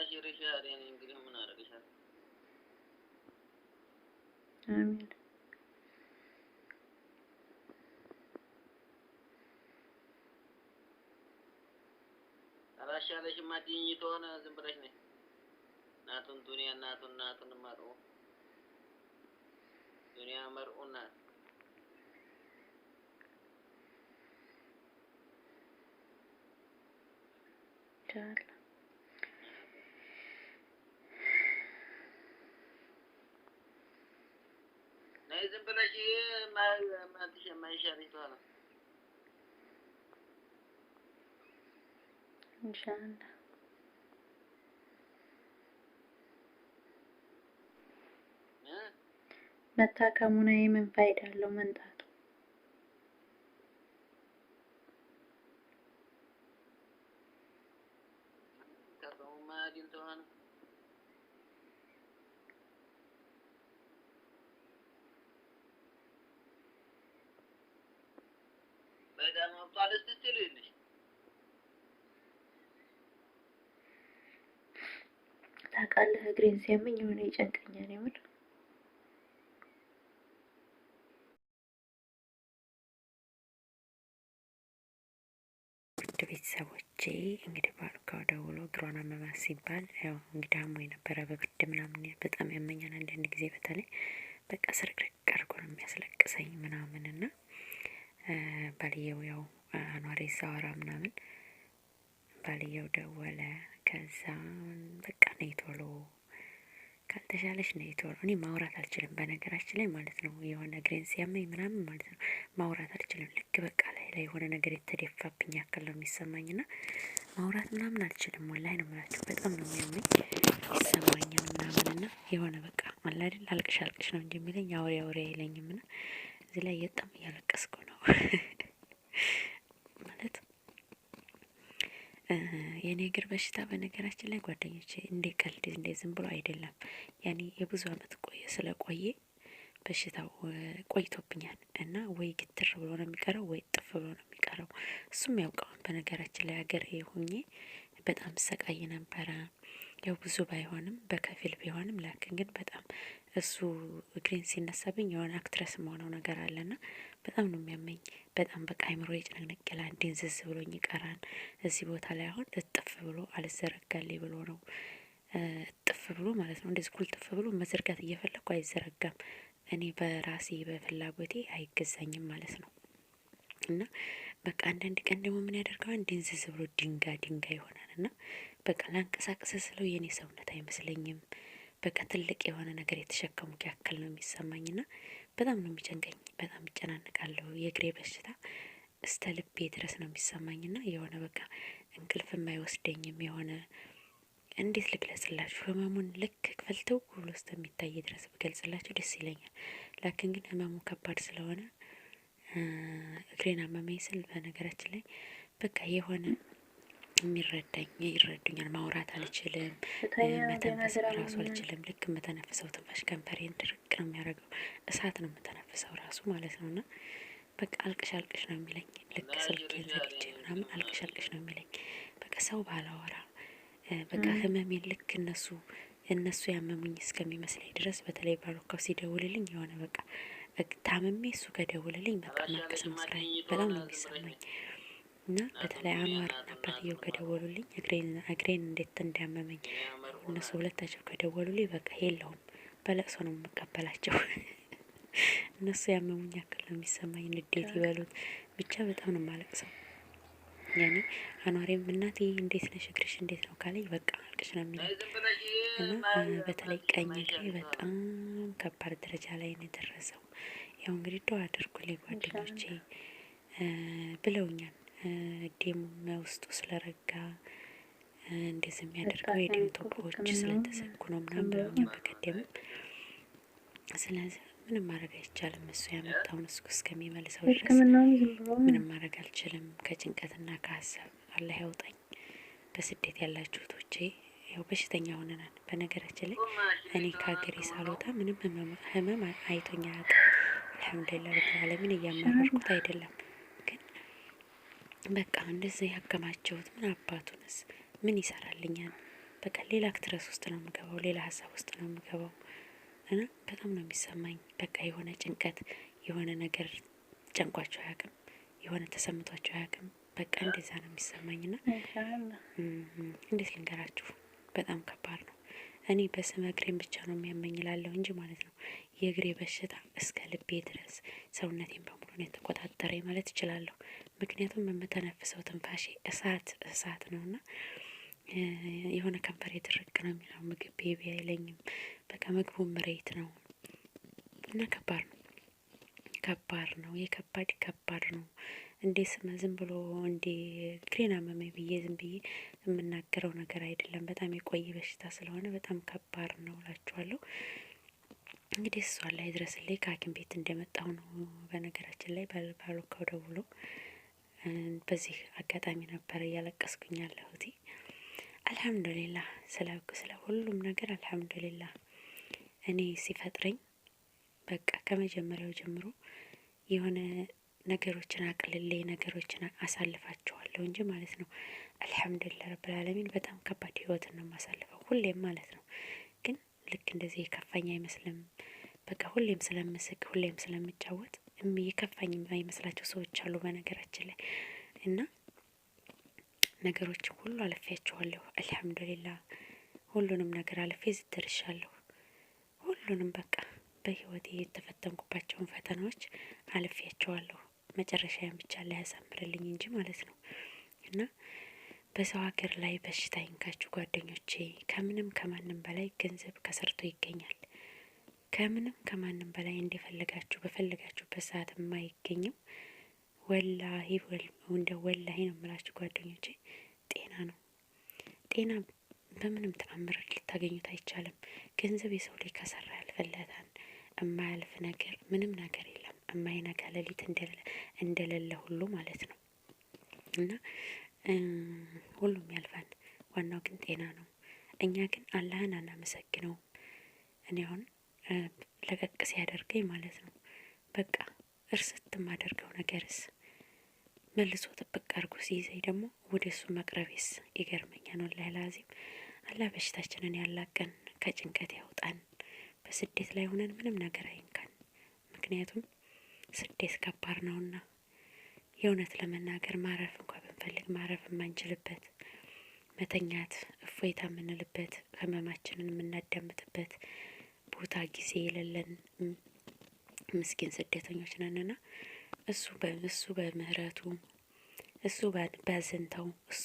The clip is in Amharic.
ሽርሽ ያሬን እንግዲህ ምን አደረግሻል? አሜን። አላሻለሽማ ትይኝ ተሆነ ዝም ብለሽ ነኝ። ናቱን ዱንያ ናቱን መርኡ ዱንያ መርኡ ናት። ነይ ዝም ብለሽ ማይሻልሽ ተሆነ ኢንሻአላህ መታከሙ ነው። ምን ፋይዳ አለው መንጣቱ? በጣም አባል ስትልልሽ ታውቃለህ፣ እግሬን ሲያመኝ የሆነ ይጨንቀኛል የምር። ቤተሰቦቼ እንግዲህ ባልካው ደውሎ እግሯን አመማት ሲባል ያው እንግዲህ አሞኝ ነበረ በብርድ ምናምን በጣም ያመኛል አንዳንድ ጊዜ በተለይ በቃ ስርቅርቅ አድርጎ ነው የሚያስለቅሰኝ ምናምን እና ባልየው ያው አኗሬ ሳወራ ምናምን ባልየው ደወለ። ከዛ በቃ ነይ ቶሎ ካልተሻለሽ ነይ ቶሎ። እኔ ማውራት አልችልም በነገራችን ላይ ማለት ነው። የሆነ እግሬን ሲያመኝ ምናምን ማለት ነው ማውራት አልችልም። ልክ በቃ ላይ የሆነ ነገር የተደፋብኝ ያክል ነው የሚሰማኝና ማውራት ምናምን አልችልም። ወላሂ ነው የምላችሁ በጣም ነው የሚያመኝ ይሰማኛል ምናምን እና የሆነ በቃ አለ አይደል አልቅሽ ነው እንጂ የሚለኝ አውሬ አይለኝም። እና እዚህ ላይ በጣም እያለቀስኩ ነው ማለት የኔ እግር በሽታ በነገራችን ላይ ጓደኞቼ እንደ ቀልድ እንደ ዝም ብሎ አይደለም። ያኔ የብዙ አመት ስለቆየ በሽታው ቆይቶብኛል እና ወይ ግትር ብሎ ነው የሚቀረው ወይ ጥፍ ብሎ ነው የሚቀረው። እሱም ያውቀዋል በነገራችን ላይ ሀገሬ ሆኜ በጣም ሰቃይ ነበረ። ያው ብዙ ባይሆንም በከፊል ቢሆንም ላክን ግን በጣም እሱ እግሬን ሲነሳብኝ የሆነ አክትረስ መሆነው ነገር አለና በጣም ነው የሚያመኝ። በጣም በቃ አይምሮዬ ጭንቅንቅ ይላል፣ ድንዝዝ ብሎኝ ይቀራል። እዚህ ቦታ ላይ አሁን እጥፍ ብሎ አልዘረጋልኝ ብሎ ነው እጥፍ ብሎ ማለት ነው። እንደዚህ ኩልጥፍ ብሎ መዘርጋት እየፈለኩ አይዘረጋም። እኔ በራሴ በፍላጎቴ አይገዛኝም ማለት ነው። እና በቃ አንዳንድ ቀን ደግሞ ምን ያደርገዋል ድንዝዝ ብሎ ድንጋይ ይሆናል እና በቃ ላንቀሳቀስ ስለው የኔ ሰውነት አይመስለኝም። በቃ ትልቅ የሆነ ነገር የተሸከሙት ያክል ነው የሚሰማኝና በጣም ነው የሚጨንቀኝ። በጣም እጨናነቃለሁ። የእግሬ በሽታ እስተ ልቤ ድረስ ነው የሚሰማኝና የሆነ በቃ እንቅልፍም አይወስደኝም። የሆነ እንዴት ልግለጽላችሁ ህመሙን ልክ ክፍልተው ሁሉ ውስጥ የሚታይ ድረስ ብገልጽላችሁ ደስ ይለኛል። ላኪን ግን ህመሙ ከባድ ስለሆነ እግሬን አመመኝ ስል በነገራችን ላይ በቃ የሆነ ይረዱኛል። ማውራት አልችልም፣ መተንፈስ ራሱ አልችልም። ልክ የምተነፍሰው ትንፋሽ ከንፈሬን ድርቅ ነው የሚያደርገው። እሳት ነው የምተነፍሰው ራሱ ማለት ነው። እና በቃ አልቅሽ ነው የሚለኝ። ልክ ስልኬን ዘግቼ ምናምን አልቅሽ ነው የሚለኝ። በቃ ሰው ባላወራ በቃ ህመሜን ልክ እነሱ ያመሙኝ እስከሚመስለኝ ድረስ በተለይ ባሮካው ሲደውልልኝ የሆነ በቃ ታምሜ እሱ ከደውልልኝ በቃ ማልቀስ ነው ስራዬ። በጣም ነው የሚሰማኝ። እና በተለይ አንዋር አባትየው ከደወሉልኝ እግሬን እንዴት እንዳመመኝ እነሱ ሁለታቸው ከደወሉልኝ በቃ የለውም በለቅሶ ነው የምቀበላቸው። እነሱ ያመሙኝ ያክል ነው የሚሰማኝ። ንዴት ይበሉት ብቻ በጣም ነው የማለቅሰው። ያኔ አንዋሬም እናቴ እንዴት ነሽ እግርሽ እንዴት ነው ካለኝ በቃ አልቅሽ ነው የሚለኝ። እና በተለይ ቀኝ እግሬ በጣም ከባድ ደረጃ ላይ ነው የደረሰው። ያው እንግዲህ ዱአ አድርጉልኝ ጓደኞቼ ብለውኛል። ደም ውስጡ ስለረጋ እንደዚህ የሚያደርገው የደም ቱቦዎች ስለተዘጉ ነው ምናምን ብለውኛል በቀደምም። ስለዚህ ምንም ማድረግ አይቻልም። እሱ ያመጣውን እሱ እስከሚመልሰው ድረስ ምንም ማድረግ አልችልም። ከጭንቀትና ከሀሳብ አላህ ያውጣኝ። በስደት ያላችሁ እህቶቼ ያው በሽተኛ ሆነናል። በነገራችን ላይ እኔ ከሀገሬ ሳልወጣ ምንም ህመም አይቶኛ አያውቅም። አልሐምዱሊላህ ረብል ዓለሚን እያመረርኩት አይደለም። ግን በቃ እንደዚህ ያከማቸውት ምን አባቱንስ ምን ይሰራልኛል? በቃ ሌላ አክትረስ ውስጥ ነው የምገባው፣ ሌላ ሀሳብ ውስጥ ነው የምገባው እና በጣም ነው የሚሰማኝ። በቃ የሆነ ጭንቀት የሆነ ነገር ጨንቋቸው አያውቅም፣ የሆነ ተሰምቷቸው አያውቅም። በቃ እንደዛ ነው የሚሰማኝ ና እንዴት ልንገራችሁ፣ በጣም ከባድ ነው። እኔ በስመ እግሬን ብቻ ነው የሚያመኝ ላለሁ እንጂ ማለት ነው የእግሬ በሽታ እስከ ልቤ ድረስ ሰውነቴን በሙሉ ነው የተቆጣጠረኝ ማለት እችላለሁ። ምክንያቱም የምተነፍሰው ትንፋሼ እሳት ነው እና የሆነ ከንፈሬ ድርቅ ነው የሚለው፣ ምግብ ቤቢ አይለኝም። በቃ ምግቡ ምሬት ነው እና ከባድ ነው ከባድ ነው። እንዴ ስመ ዝም ብሎ እንዴ እግሬን አመመኝ ብዬ ዝም ብዬ የምናገረው ነገር አይደለም። በጣም የቆየ በሽታ ስለሆነ በጣም ከባድ ነው እላችኋለሁ። እንግዲህ እሷ ላይ ድረስልኝ ከሐኪም ቤት እንደመጣሁ ነው። በነገራችን ላይ ባሉካው ደውሎ በዚህ አጋጣሚ ነበር እያለቀስኩኝ ያለሁት። አልሐምዱሊላህ ስለ ሁሉም ነገር አልሐምዱሊላህ። እኔ ሲፈጥረኝ በቃ ከመጀመሪያው ጀምሮ የሆነ ነገሮችን አቅልሌ ነገሮችን አሳልፋቸዋለሁ እንጂ ማለት ነው። አልሐምዱሊላህ ረብል ዓለሚን። በጣም ከባድ ህይወትን ነው የማሳልፈው ሁሌም ማለት ነው። ግን ልክ እንደዚህ የከፋኝ አይመስልም። በቃ ሁሌም ስለምስቅ ሁሌም ስለምጫወት የከፋኝ የማይመስላቸው ሰዎች አሉ በነገራችን ላይ እና ነገሮችን ሁሉ አልፌያቸዋለሁ አልሐምዱሊላህ። ሁሉንም ነገር አልፌ ዝደርሻለሁ። ሁሉንም በቃ በህይወቴ የተፈተንኩባቸውን ፈተናዎች አልፌያቸዋለሁ። መጨረሻዬን ብቻ ላይ ያሳምርልኝ እንጂ ማለት ነው። እና በሰው ሀገር ላይ በሽታ ይንካችሁ ጓደኞቼ። ከምንም ከማንም በላይ ገንዘብ ከሰርቶ ይገኛል። ከምንም ከማንም በላይ እንደፈለጋችሁ በፈለጋችሁበት ሰዓት የማይገኘው ወላሂ ወላሂ ነው የምላችሁ ጓደኞቼ፣ ጤና ነው። ጤና በምንም ተአምር ልታገኙት አይቻልም። ገንዘብ የሰው ልጅ ከሰራ ያልፍለታል። የማያልፍ ነገር ምንም ነገር የለም። የማይነጋ ሌሊት እንደሌለ ሁሉ ማለት ነው። እና ሁሉም ያልፋል። ዋናው ግን ጤና ነው። እኛ ግን አላህን አናመሰግነውም። እኔ አሁን ለቀቅ ሲያደርገኝ ማለት ነው በቃ እርስት የማደርገው ነገርስ መልሶ ጥብቅ አድርጎ ሲይዘኝ ደግሞ ወደ እሱ መቅረቤስ ይገርመኛል። ወላሂ ላዚም አላህ በሽታችንን ያላቀን፣ ከጭንቀት ያውጣን። በስደት ላይ ሆነን ምንም ነገር አይንካን። ምክንያቱም ስደት ከባድ ነውና የእውነት ለመናገር ማረፍ እንኳ ብንፈልግ ማረፍ የማንችልበት፣ መተኛት እፎይታ የምንልበት፣ ህመማችንን የምናዳምጥበት ቦታ ጊዜ የሌለን ምስኪን ስደተኞች ነንና እሱ በምህረቱ እሱ ባዘንተው እሱ